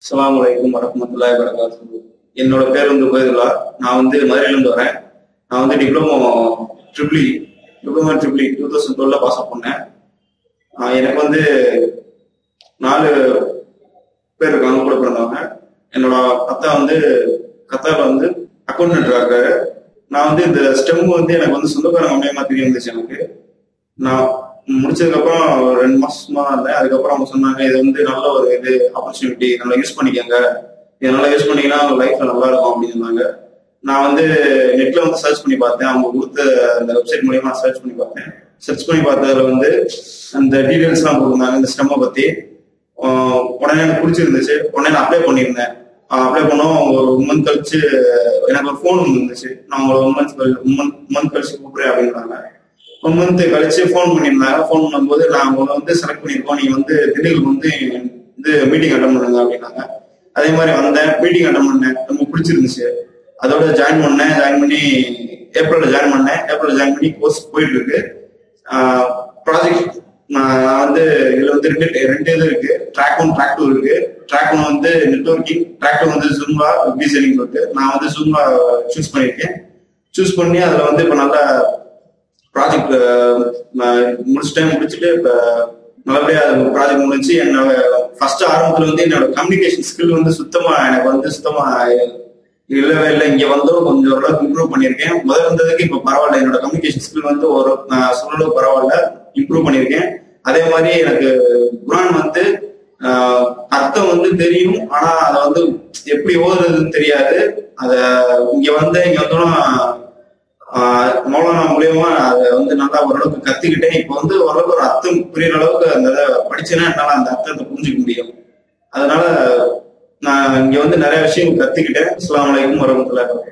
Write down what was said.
அஸ்ஸலாமு அலைக்கும் வரஹ்மத்துல்லாஹி வபரகாத்துஹு. என்னோட பேர் வந்து உபைதுல்லா. நான் வந்து மதுரையிலேருந்து வரேன். நான் வந்து டிப்ளமோ ட்ரிபிள் 2012 பாஸ் அவுட் பண்ணேன். எனக்கு வந்து 4 பேர் இருக்காங்க கூட பிறந்தவங்க. என்னோட அத்தா வந்து கத்தார்ல வந்து அக்கௌண்டன்ட் இருக்காரு. நான் வந்து இந்த ஸ்டெம் வந்து எனக்கு வந்து சொந்தக்காரங்க மூலியமா தெரிய வந்துச்சு. எனக்கு நான் முடிச்சதுக்கப்புறம் 2 மாசமா இருந்தேன். அதுக்கப்புறம் அவங்க சொன்னாங்க, இது வந்து நல்ல ஒரு ஆப்பர்ச்சுனிட்டி, நல்லா யூஸ் பண்ணிக்கோங்க, இதை நல்லா யூஸ் பண்ணீங்கன்னா அவங்க லைஃப்ல நல்லா இருக்கும் அப்படின்னு சொன்னாங்க. நான் வந்து நெட்ல வந்து சர்ச் பண்ணி பார்த்தேன். அவங்க கொடுத்த அந்த வெப்சைட் மூலியமா சர்ச் பண்ணி பார்த்தேன். சர்ச் பண்ணி பார்த்ததுல வந்து அந்த டீடைல்ஸ் எல்லாம் கொடுத்தாங்க இந்த ஸ்டெம்மை பத்தி. உடனே எனக்கு பிடிச்சிருந்துச்சு. உடனே நான் அப்ளை பண்ணியிருந்தேன். அப்ளை பண்ணோம். ஒரு மந்த் கழிச்சு எனக்கு ஒரு ஃபோன் இருந்துச்சு. நான் உங்களை மந்த் கழிச்சு கூப்பிடுறேன் அப்படின்னாங்க. 1 மந்த் கழிச்சு ஃபோன் பண்ணியிருந்தாங்க. ஃபோன் பண்ணும்போது நான் உங்களை வந்து செலக்ட் பண்ணியிருக்கோம், நீங்க வந்து திண்டுக்கல் வந்து மீட்டிங் அட்டன் பண்ணுங்க அப்படின்னாங்க. அதே மாதிரி வந்தேன், மீட்டிங் அட்டன் பண்ணேன். ரொம்ப பிடிச்சிருந்துச்சு. அதோட ஜாயின் பண்ணி ஏப்ரல் ஜாயின் பண்ணி கோர்ஸ் போயிட்டு இருக்கு. ப்ராஜெக்ட் நான் வந்து இதுல வந்து ரெண்டு இது இருக்கு. ட்ராக் 1 ட்ராக் 2 இருக்கு. ட்ராக் 1 வந்து நெட்வொர்க்கிங், ட்ராக் 2 வந்து ஜூம்பா வெப் டிசைனிங் இருக்கு. நான் வந்து ஜூம்பா சூஸ் பண்ணியிருக்கேன். சூஸ் பண்ணி அதுல வந்து இப்ப நல்லா ப்ராஜெக்ட் முடிச்சுட்டு இப்ப நல்லபடியா ப்ராஜெக்ட் முடிச்சு. என்னோட ஃபர்ஸ்ட் ஆரம்பத்துல வந்து என்னோட கம்யூனிகேஷன் ஸ்கில் வந்து சுத்தமா இல்லவே இல்லை. இங்க வந்து கொஞ்சம் ஓரளவுக்கு இம்ப்ரூவ் பண்ணியிருக்கேன். முதல்ல இருந்ததுக்கு இப்ப பரவாயில்ல. என்னோட கம்யூனிகேஷன் ஸ்கில் வந்து சொல்லளவு பரவாயில்ல, இம்ப்ரூவ் பண்ணியிருக்கேன். அதே மாதிரி எனக்கு குரான் வந்து அர்த்தம் வந்து தெரியும், ஆனா அதை வந்து எப்படி ஓதுறதுன்னு தெரியாது. அத இங்க வந்தோம்னா மௌலானா மூலியமா அதை வந்து நல்லா ஓரளவுக்கு கத்துக்கிட்டேன். இப்ப வந்து ஓரளவுக்கு ஒரு அர்த்தம் புரியுற அளவுக்கு அந்த படிச்சேன்னா என்னால அந்த அர்த்தத்தை புரிஞ்சுக்க முடியும். அதனால நான் இங்க வந்து நிறைய விஷயம் கத்துக்கிட்டேன். அஸ்ஸலாமு அலைக்கும் வரஹ்மத்துல்லாஹி வபரகாத்துஹு.